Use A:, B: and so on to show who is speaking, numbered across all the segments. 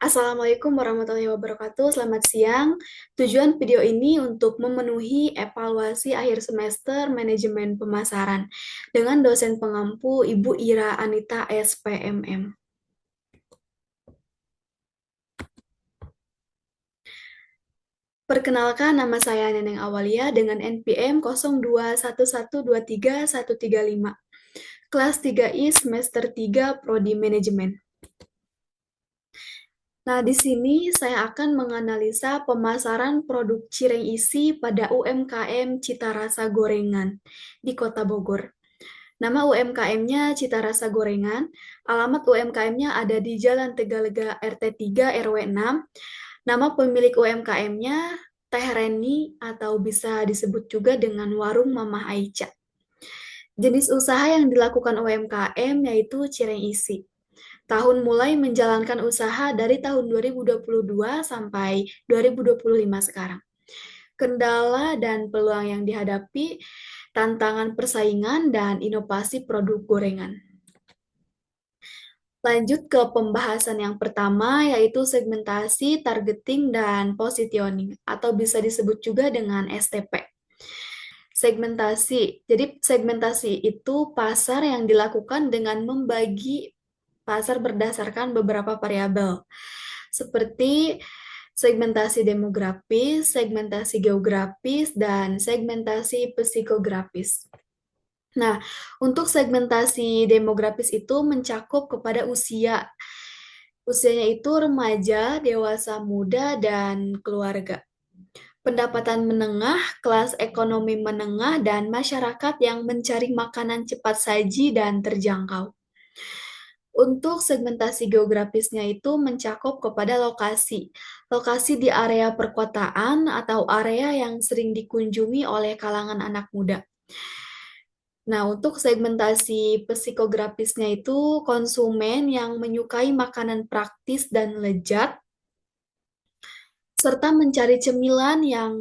A: Assalamualaikum warahmatullahi wabarakatuh. Selamat siang. Tujuan video ini untuk memenuhi evaluasi akhir semester manajemen pemasaran dengan dosen pengampu Ibu Ira Anita SPMM. Perkenalkan, nama saya Neneng Awalia dengan NPM 0211231135, kelas 3I semester 3 Prodi Manajemen. Nah, di sini saya akan menganalisa pemasaran produk cireng isi pada UMKM Cita Rasa Gorengan di Kota Bogor. Nama UMKM-nya Cita Rasa Gorengan, alamat UMKM-nya ada di Jalan Tegalega RT 3 RW 6. Nama pemilik UMKM-nya Teh Reni atau bisa disebut juga dengan Warung Mama Aica. Jenis usaha yang dilakukan UMKM yaitu cireng isi. Tahun mulai menjalankan usaha dari tahun 2022 sampai 2025 sekarang. Kendala dan peluang yang dihadapi, tantangan persaingan, dan inovasi produk gorengan. Lanjut ke pembahasan yang pertama, yaitu segmentasi, targeting, dan positioning, atau bisa disebut juga dengan STP. Segmentasi. Jadi segmentasi itu pasar yang dilakukan dengan membagi pasar berdasarkan beberapa variabel, seperti segmentasi demografis, segmentasi geografis, dan segmentasi psikografis. Nah, untuk segmentasi demografis itu mencakup kepada usia. Usianya itu remaja, dewasa muda, dan keluarga. Pendapatan menengah, kelas ekonomi menengah, dan masyarakat yang mencari makanan cepat saji dan terjangkau. Untuk segmentasi geografisnya itu mencakup kepada lokasi. Lokasi di area perkotaan atau area yang sering dikunjungi oleh kalangan anak muda. Nah, untuk segmentasi psikografisnya itu konsumen yang menyukai makanan praktis dan lezat, serta mencari cemilan yang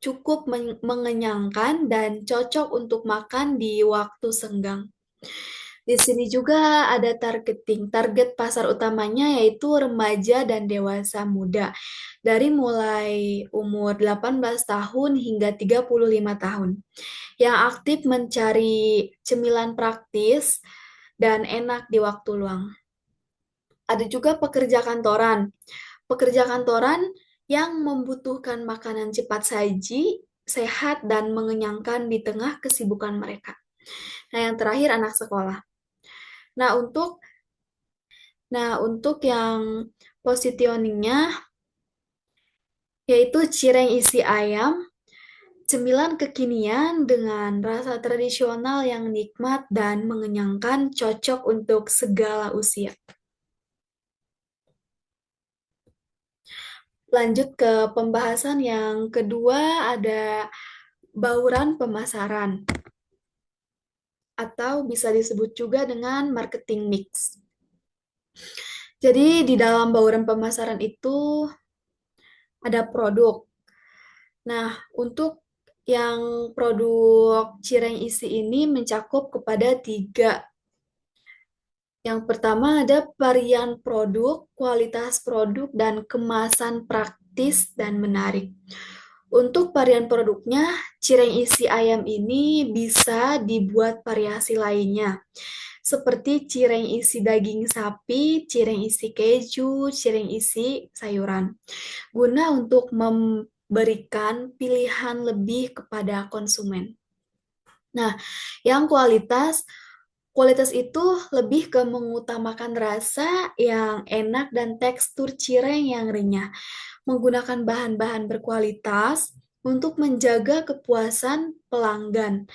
A: cukup mengenyangkan dan cocok untuk makan di waktu senggang. Di sini juga ada targeting. Target pasar utamanya yaitu remaja dan dewasa muda. Dari mulai umur 18 tahun hingga 35 tahun. Yang aktif mencari cemilan praktis dan enak di waktu luang. Ada juga pekerja kantoran. Pekerja kantoran yang membutuhkan makanan cepat saji, sehat, dan mengenyangkan di tengah kesibukan mereka. Nah, yang terakhir anak sekolah. Nah, untuk yang positioningnya yaitu cireng isi ayam, cemilan kekinian dengan rasa tradisional yang nikmat dan mengenyangkan, cocok untuk segala usia. Lanjut ke pembahasan yang kedua, ada bauran pemasaran atau bisa disebut juga dengan marketing mix. Jadi di dalam bauran pemasaran itu ada produk. Nah, untuk yang produk cireng isi ini mencakup kepada 3. Yang pertama ada varian produk, kualitas produk, dan kemasan praktis dan menarik. Untuk varian produknya, cireng isi ayam ini bisa dibuat variasi lainnya, seperti cireng isi daging sapi, cireng isi keju, cireng isi sayuran, guna untuk memberikan pilihan lebih kepada konsumen. Nah, yang kualitas itu lebih ke mengutamakan rasa yang enak dan tekstur cireng yang renyah, menggunakan bahan-bahan berkualitas untuk menjaga kepuasan pelanggan.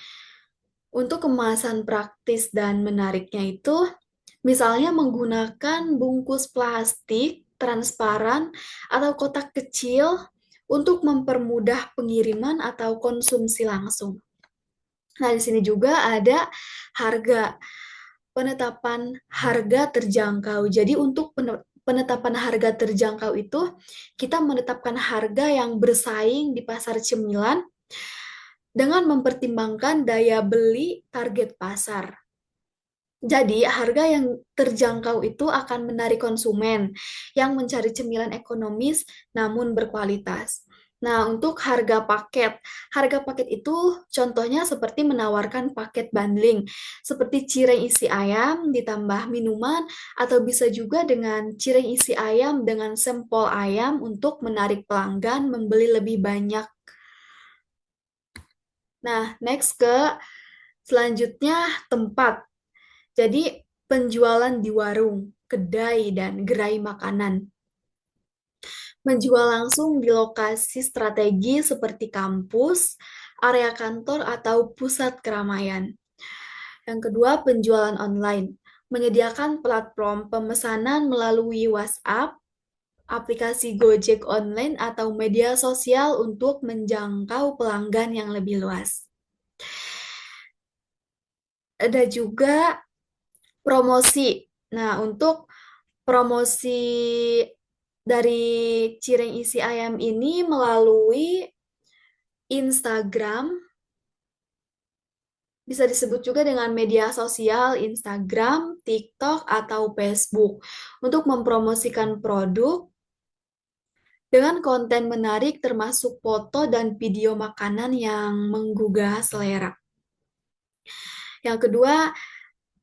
A: Untuk kemasan praktis dan menariknya itu, misalnya menggunakan bungkus plastik transparan atau kotak kecil untuk mempermudah pengiriman atau konsumsi langsung. Nah, di sini juga ada harga, penetapan harga terjangkau. Jadi untuk penetapan harga terjangkau itu, kita menetapkan harga yang bersaing di pasar cemilan dengan mempertimbangkan daya beli target pasar. Jadi, harga yang terjangkau itu akan menarik konsumen yang mencari cemilan ekonomis namun berkualitas. Nah, untuk harga paket itu contohnya seperti menawarkan paket bundling, seperti cireng isi ayam ditambah minuman, atau bisa juga dengan cireng isi ayam dengan sempol ayam untuk menarik pelanggan membeli lebih banyak. Nah, next ke selanjutnya tempat. Jadi, penjualan di warung, kedai, dan gerai makanan. Menjual langsung di lokasi strategi seperti kampus, area kantor, atau pusat keramaian. Yang kedua, penjualan online. Menyediakan platform pemesanan melalui WhatsApp, aplikasi Gojek online, atau media sosial untuk menjangkau pelanggan yang lebih luas. Ada juga promosi. Nah, untuk promosi dari cireng isi ayam ini melalui Instagram, bisa disebut juga dengan media sosial Instagram, TikTok, atau Facebook untuk mempromosikan produk dengan konten menarik termasuk foto dan video makanan yang menggugah selera. Yang kedua,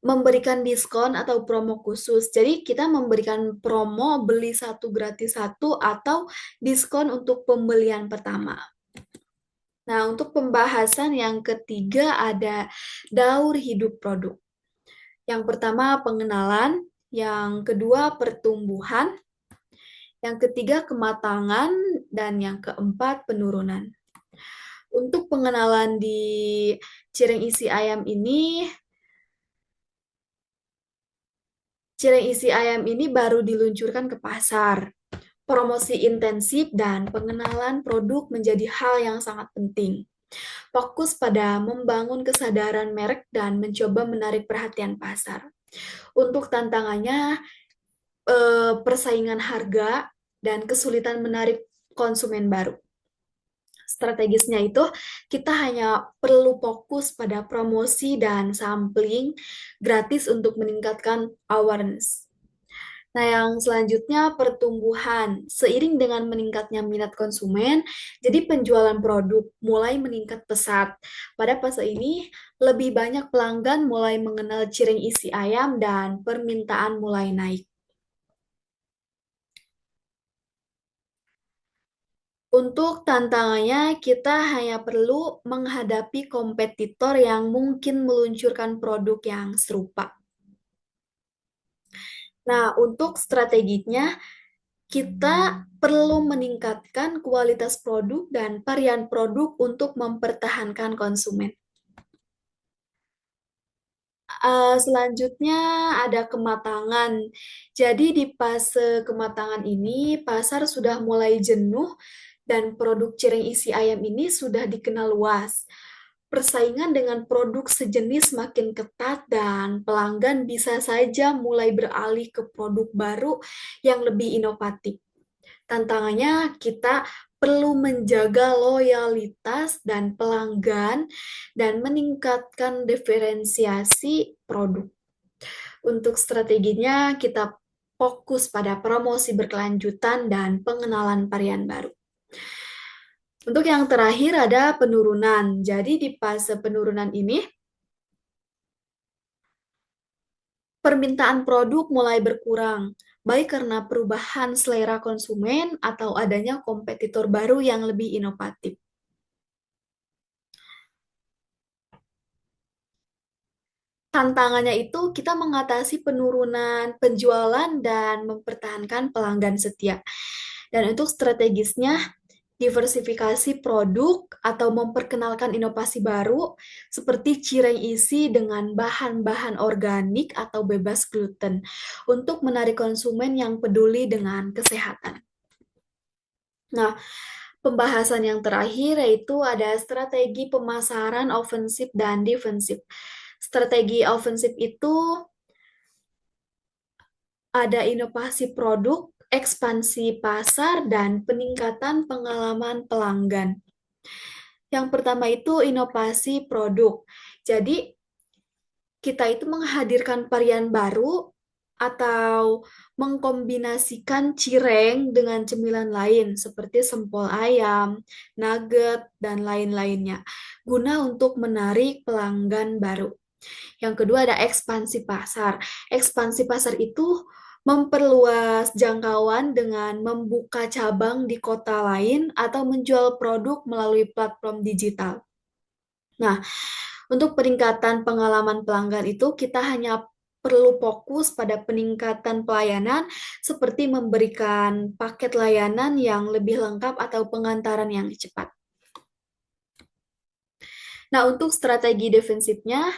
A: memberikan diskon atau promo khusus. Jadi kita memberikan promo beli satu gratis satu atau diskon untuk pembelian pertama. Nah, untuk pembahasan yang ketiga ada daur hidup produk. Yang pertama pengenalan, yang kedua pertumbuhan, yang ketiga kematangan, dan yang keempat penurunan. Untuk pengenalan di cireng isi ayam ini, cireng isi ayam ini baru diluncurkan ke pasar. Promosi intensif dan pengenalan produk menjadi hal yang sangat penting. Fokus pada membangun kesadaran merek dan mencoba menarik perhatian pasar. Untuk tantangannya, persaingan harga dan kesulitan menarik konsumen baru. Strategisnya itu kita hanya perlu fokus pada promosi dan sampling gratis untuk meningkatkan awareness. Nah, yang selanjutnya pertumbuhan. Seiring dengan meningkatnya minat konsumen, jadi penjualan produk mulai meningkat pesat. Pada fase ini, lebih banyak pelanggan mulai mengenal cireng isi ayam dan permintaan mulai naik. Untuk tantangannya, kita hanya perlu menghadapi kompetitor yang mungkin meluncurkan produk yang serupa. Nah, untuk strateginya, kita perlu meningkatkan kualitas produk dan varian produk untuk mempertahankan konsumen. Selanjutnya ada kematangan. Jadi di fase kematangan ini, pasar sudah mulai jenuh dan produk cireng isi ayam ini sudah dikenal luas. Persaingan dengan produk sejenis makin ketat dan pelanggan bisa saja mulai beralih ke produk baru yang lebih inovatif. Tantangannya kita perlu menjaga loyalitas dan pelanggan dan meningkatkan diferensiasi produk. Untuk strateginya kita fokus pada promosi berkelanjutan dan pengenalan varian baru. Untuk yang terakhir ada penurunan. Jadi di fase penurunan ini permintaan produk mulai berkurang, baik karena perubahan selera konsumen atau adanya kompetitor baru yang lebih inovatif. Tantangannya itu kita mengatasi penurunan penjualan dan mempertahankan pelanggan setia. Dan untuk strategisnya, diversifikasi produk atau memperkenalkan inovasi baru seperti cireng isi dengan bahan-bahan organik atau bebas gluten untuk menarik konsumen yang peduli dengan kesehatan. Nah, pembahasan yang terakhir yaitu ada strategi pemasaran ofensif dan defensif. Strategi ofensif itu ada inovasi produk, ekspansi pasar, dan peningkatan pengalaman pelanggan. Yang pertama itu inovasi produk. Jadi, kita itu menghadirkan varian baru atau mengkombinasikan cireng dengan cemilan lain seperti sempol ayam, nugget, dan lain-lainnya guna untuk menarik pelanggan baru. Yang kedua ada ekspansi pasar. Ekspansi pasar itu memperluas jangkauan dengan membuka cabang di kota lain atau menjual produk melalui platform digital. Nah, untuk peningkatan pengalaman pelanggan itu kita hanya perlu fokus pada peningkatan pelayanan seperti memberikan paket layanan yang lebih lengkap atau pengantaran yang cepat. Nah, untuk strategi defensifnya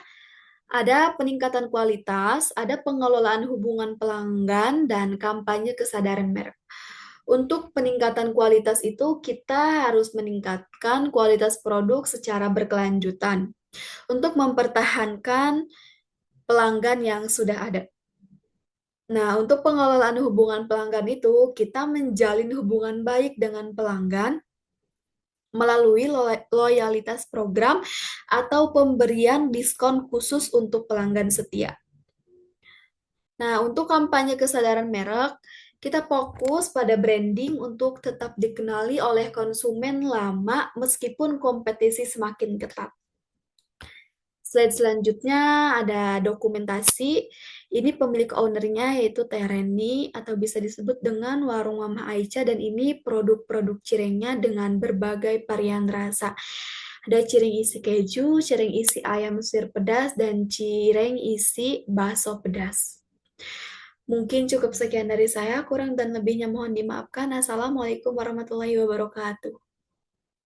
A: ada peningkatan kualitas, ada pengelolaan hubungan pelanggan, dan kampanye kesadaran merek. Untuk peningkatan kualitas itu, kita harus meningkatkan kualitas produk secara berkelanjutan untuk mempertahankan pelanggan yang sudah ada. Nah, untuk pengelolaan hubungan pelanggan itu, kita menjalin hubungan baik dengan pelanggan melalui loyalitas program atau pemberian diskon khusus untuk pelanggan setia. Nah, untuk kampanye kesadaran merek, kita fokus pada branding untuk tetap dikenali oleh konsumen lama meskipun kompetisi semakin ketat. Slide selanjutnya ada dokumentasi. Ini pemilik ownernya yaitu Teh Reni atau bisa disebut dengan Warung Mama Aicha dan ini produk-produk cirengnya dengan berbagai varian rasa. Ada cireng isi keju, cireng isi ayam suwir pedas, dan cireng isi bakso pedas. Mungkin cukup sekian dari saya, kurang dan lebihnya mohon dimaafkan. Assalamualaikum warahmatullahi wabarakatuh.